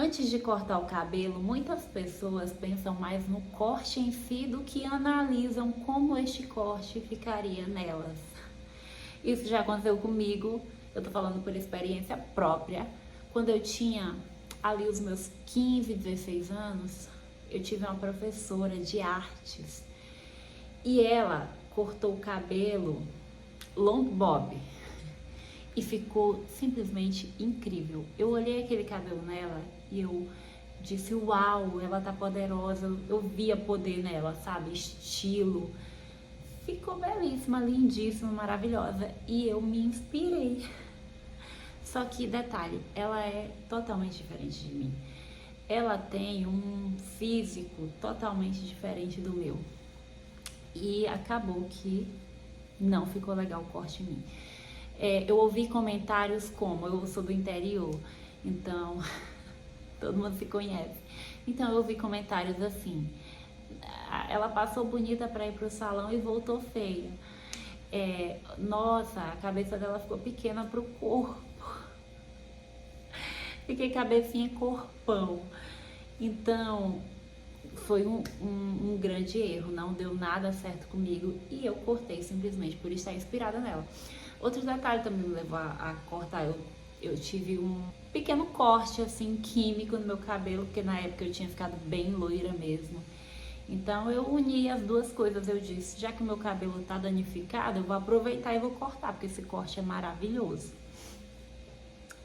Antes de cortar o cabelo, muitas pessoas pensam mais no corte em si do que analisam como este corte ficaria nelas. Isso já aconteceu comigo, eu tô falando por experiência própria. Quando eu tinha ali os meus 15, 16 anos, eu tive uma professora de artes e ela cortou o cabelo long bob e ficou simplesmente incrível. Eu olhei aquele cabelo nela e eu disse, uau, ela tá poderosa. Eu via poder nela, sabe? Estilo. Ficou belíssima, lindíssima, maravilhosa. E eu me inspirei. Só que, detalhe, ela é totalmente diferente de mim. Ela tem um físico totalmente diferente do meu. E acabou que não ficou legal o corte em mim. Eu ouvi comentários como, eu sou do interior, então todo mundo se conhece. Então eu ouvi comentários assim, ela passou bonita para ir pro salão e voltou feia. Nossa, a cabeça dela ficou pequena pro corpo. Fiquei cabecinha corpão. Então foi um grande erro, não deu nada certo comigo e eu cortei simplesmente por estar inspirada nela. Outro detalhe também me levou a cortar, eu tive um pequeno corte assim químico no meu cabelo, porque na época eu tinha ficado bem loira mesmo. Então eu uni as duas coisas, eu disse, já que o meu cabelo tá danificado, eu vou aproveitar e vou cortar, porque esse corte é maravilhoso.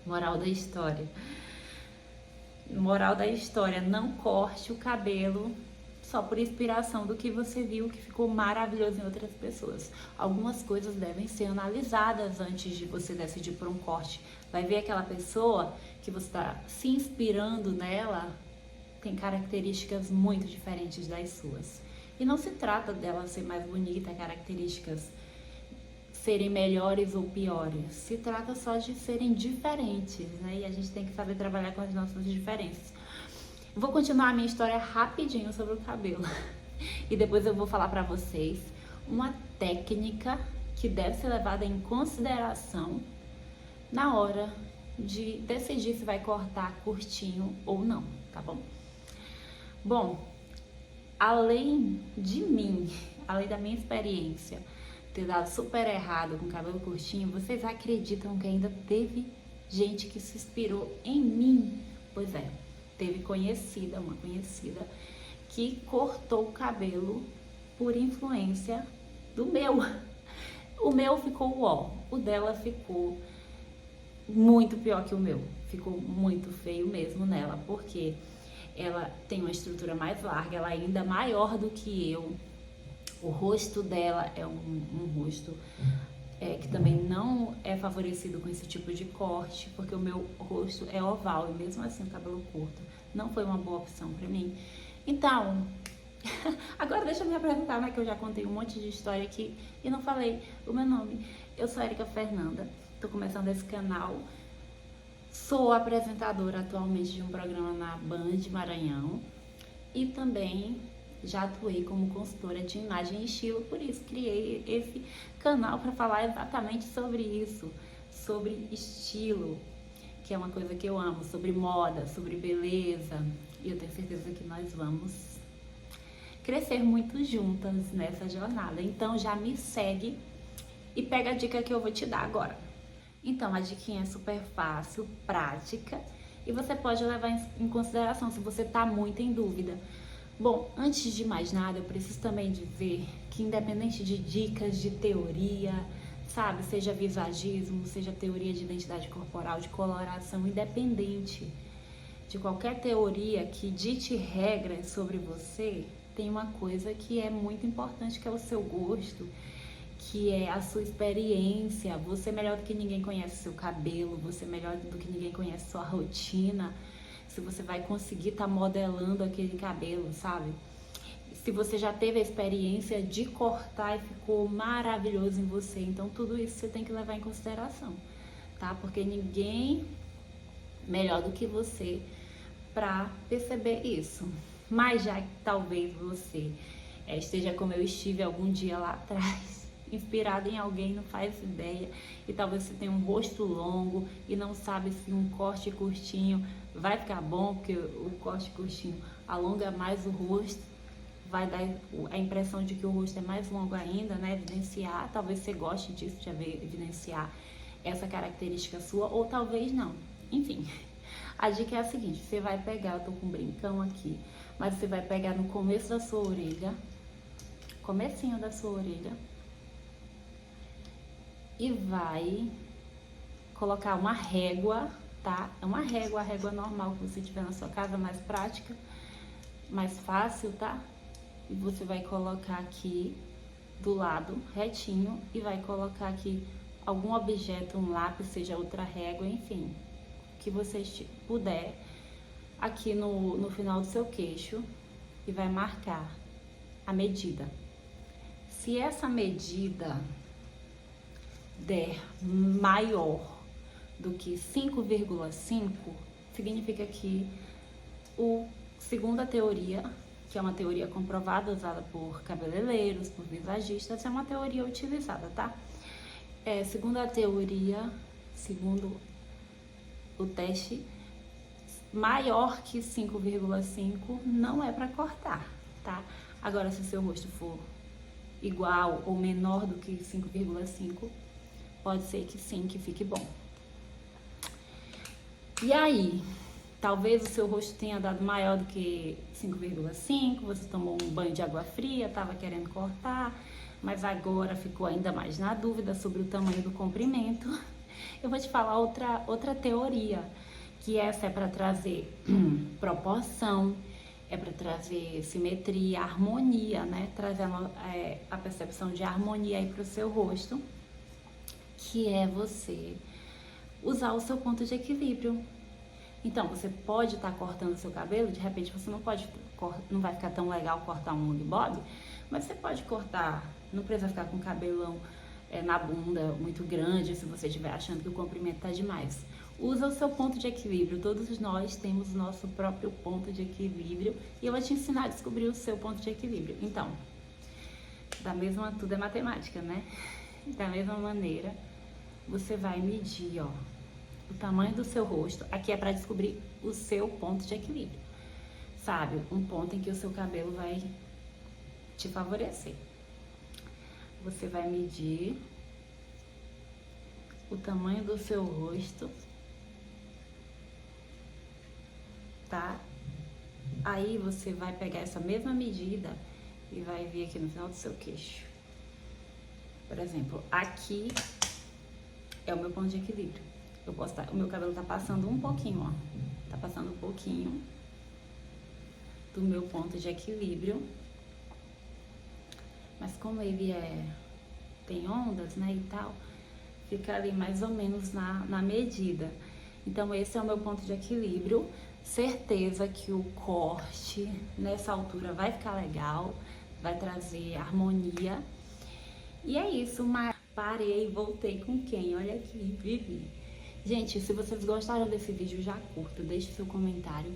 Moral da história. Moral da história, não corte o cabelo só por inspiração do que você viu que ficou maravilhoso em outras pessoas. Algumas coisas devem ser analisadas antes de você decidir por um corte. Vai ver aquela pessoa que você está se inspirando nela, tem características muito diferentes das suas. E não se trata dela ser mais bonita, características serem melhores ou piores. Se trata só de serem diferentes, né? E a gente tem que saber trabalhar com as nossas diferenças. Vou continuar a minha história rapidinho sobre o cabelo. E depois eu vou falar pra vocês uma técnica que deve ser levada em consideração na hora de decidir se vai cortar curtinho ou não, tá bom? Bom, além de mim, além da minha experiência ter dado super errado com cabelo curtinho, vocês acreditam que ainda teve gente que se inspirou em mim? Pois é, teve uma conhecida, que cortou o cabelo por influência do meu. O meu ficou ó, o dela ficou muito pior que o meu. Ficou muito feio mesmo nela, porque ela tem uma estrutura mais larga, ela é ainda maior do que eu. O rosto dela é um rosto que também não é favorecido com esse tipo de corte, porque o meu rosto é oval e mesmo assim o cabelo curto não foi uma boa opção pra mim. Então, agora deixa eu me apresentar, né, que eu já contei um monte de história aqui e não falei o meu nome. Eu sou Erika Fernanda, tô começando esse canal, sou apresentadora atualmente de um programa na Band Maranhão e também já atuei como consultora de imagem e estilo, por isso criei esse canal para falar exatamente sobre isso, sobre estilo, que é uma coisa que eu amo, sobre moda, sobre beleza, e eu tenho certeza que nós vamos crescer muito juntas nessa jornada. Então já me segue e pega a dica que eu vou te dar agora. Então a diquinha é super fácil, prática, e você pode levar em consideração se você tá muito em dúvida. Bom, antes de mais nada, eu preciso também dizer que independente de dicas de teoria, sabe, seja visagismo, seja teoria de identidade corporal, de coloração, independente de qualquer teoria que dite regras sobre você, tem uma coisa que é muito importante, que é o seu gosto, que é a sua experiência. Você melhor do que ninguém conhece seu cabelo, você melhor do que ninguém conhece sua rotina, se você vai conseguir estar modelando aquele cabelo, sabe? Se você já teve a experiência de cortar e ficou maravilhoso em você, então tudo isso você tem que levar em consideração, tá? Porque ninguém melhor do que você para perceber isso. Mas já que talvez você esteja como eu estive algum dia lá atrás inspirada em alguém, não faz ideia, e talvez você tenha um rosto longo e não sabe se um corte curtinho vai ficar bom, porque o corte curtinho alonga mais o rosto, vai dar a impressão de que o rosto é mais longo ainda, né? Evidenciar, talvez você goste disso, de evidenciar essa característica sua, ou talvez não. Enfim, a dica é a seguinte: você vai pegar, eu tô com um brincão aqui, mas você vai pegar no começo da sua orelha, comecinho da sua orelha, e vai colocar uma régua, tá? É uma régua, a régua normal que você tiver na sua casa, mais prática, mais fácil, tá? E você vai colocar aqui do lado, retinho, e vai colocar aqui algum objeto, um lápis, seja outra régua, enfim, que você puder, aqui no final do seu queixo, e vai marcar a medida. Se essa medida der maior do que 5,5, significa que segundo a teoria, que é uma teoria comprovada, usada por cabeleireiros, por visagistas, é uma teoria utilizada, tá? Segundo a teoria, segundo o teste, maior que 5,5 não é para cortar, tá? Agora, se o seu rosto for igual ou menor do que 5,5, pode ser que sim, que fique bom. E aí, talvez o seu rosto tenha dado maior do que 5,5, você tomou um banho de água fria, estava querendo cortar, mas agora ficou ainda mais na dúvida sobre o tamanho do comprimento. Eu vou te falar outra teoria, que essa é para trazer proporção, é para trazer simetria, harmonia, né? Trazer a percepção de harmonia aí para o seu rosto, que é você usar o seu ponto de equilíbrio. Então, você pode estar cortando o seu cabelo, de repente você não vai ficar tão legal cortar um long bob, mas você pode cortar, não precisa ficar com o cabelão na bunda muito grande, se você estiver achando que o comprimento tá demais. Usa o seu ponto de equilíbrio, todos nós temos o nosso próprio ponto de equilíbrio, e eu vou te ensinar a descobrir o seu ponto de equilíbrio. Então, tudo é matemática, né? Da mesma maneira, você vai medir, ó, o tamanho do seu rosto. Aqui é para descobrir o seu ponto de equilíbrio, sabe? Um ponto em que o seu cabelo vai te favorecer. Você vai medir o tamanho do seu rosto, tá? Aí você vai pegar essa mesma medida e vai vir aqui no final do seu queixo. Por exemplo, aqui é o meu ponto de equilíbrio. O meu cabelo tá passando um pouquinho, ó. Tá passando um pouquinho do meu ponto de equilíbrio. Mas como ele tem ondas, né, e tal, fica ali mais ou menos na medida. Então, esse é o meu ponto de equilíbrio. Certeza que o corte nessa altura vai ficar legal, vai trazer harmonia. E é isso, mas parei e voltei com quem? Olha aqui, Vivi. Gente, se vocês gostaram desse vídeo, já curta, deixe seu comentário.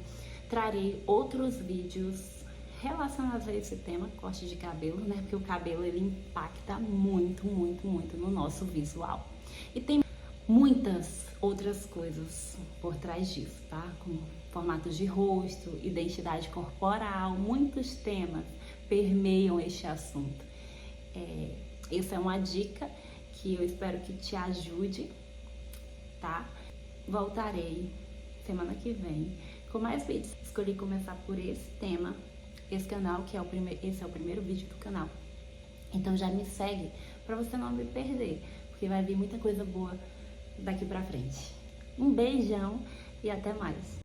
Trarei outros vídeos relacionados a esse tema, corte de cabelo, né? Porque o cabelo, ele impacta muito, muito, muito no nosso visual. E tem muitas outras coisas por trás disso, tá? Como formatos de rosto, identidade corporal, muitos temas permeiam este assunto. Essa é uma dica que eu espero que te ajude, tá? Voltarei semana que vem com mais vídeos. Escolhi começar por esse tema, esse canal, que esse é o primeiro vídeo do canal. Então já me segue pra você não me perder, porque vai vir muita coisa boa daqui pra frente. Um beijão e até mais.